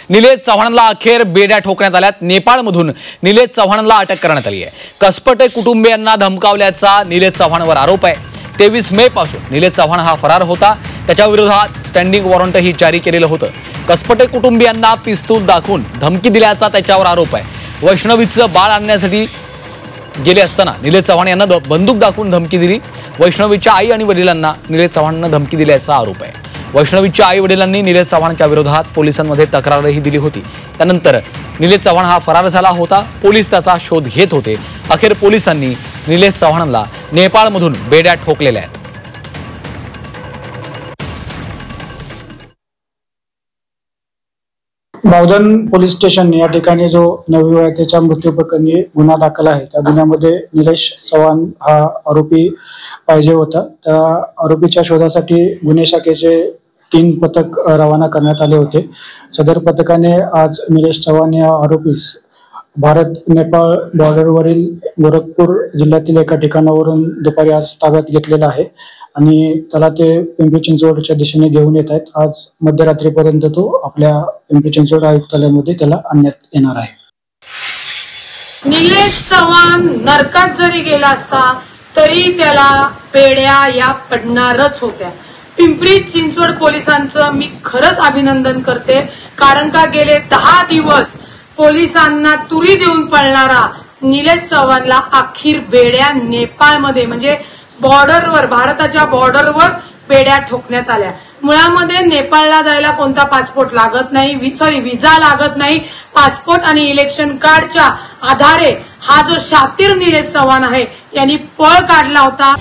निलेश चव्हाणला अखेर बेड्या ठोकण्यात आल्यात। नेपाळमधून निलेश चव्हाणला अटक करण्यात आली आहे। कसपटे कुटुंबियांना धमकावल्याचा निलेश चव्हाणवर आरोप आहे। 23 मे पासून निलेश चव्हाण हा फरार होता। त्याच्या विरोधात स्टँडिंग वॉरंटही जारी केलेलं होतं। कसपटे कुटुंबियांना पिस्तूल दाखवून धमकी दिल्याचा त्याच्यावर आरोप आहे। वैष्णवीचं बाळ आणण्यासाठी गेले असताना निलेश चव्हाण यांना बंदूक दाखवून धमकी दिली। वैष्णवीच्या आई आणि वडिलांना निलेश चव्हाणने धमकी दिल्याचा आरोप आहे। वैष्णवीच्या आई वडिलांनी निलेश चव्हाणच्या विरोधात पोलिसांमध्ये तक्रारही दिली होती। त्यानंतर निलेश चव्हाण हा फरार झाला होता। पोलीस त्याचा शोध घेत होते। अखेर पोलिसांनी निलेश चव्हाणला नेपाळमधून बेड्या ठोकलेल्या आहेत। बावधन पोलीस स्टेशन या ठिकाणी जो नवविवाहितेच्या मृत्यू प्रकरणी गुन्हा दाखल आहे, त्या गुन्ह्यामध्ये निलेश चव्हाण हा आरोपी पाहिजे होता। त्या आरोपीच्या शोधासाठी गुन्हे शाखेचे 3 पथक रवाना करण्यात आले होते। सदर पथकाने आज निलेश चव्हाण या आरोपीस भारत नेपाळ बॉर्डरवरील गोरखपूर जिल्ह्यातील एका ठिकाणावरून दुपारी आज ताब्यात घेतलेला आहे आणि त्याला ते पिंपरी चिंचवडच्या दिशेने घेऊन येत आहेत। आज मध्यरात्रीपर्यंत तो आपल्या पिंपरी चिंचवड आयुक्तालयामध्ये त्याला आणण्यात येणार आहे। निलेश चव्हाण नरकात जरी गेला असता तरी त्याला पेड्या या पडणारच होत्या। पिंपरी चिंचवड पोलिसांचं मी खरंच अभिनंदन करते, कारण का गेले 10 दिवस पोलिसांना तुरी देऊन पळणारा निलेश चव्हाणला अखेर बेड्या नेपाळमध्ये म्हणजे बॉर्डरवर, भारताच्या बॉर्डरवर बेड्या ठोकण्यात आल्या। मुळामध्ये नेपाळला जायला कोणता पासपोर्ट लागत नाही, विजा लागत नाही। पासपोर्ट आणि इलेक्शन कार्डच्या आधारे हा जो शातीर निलेश चव्हाण आहे यांनी पळ काढला होता।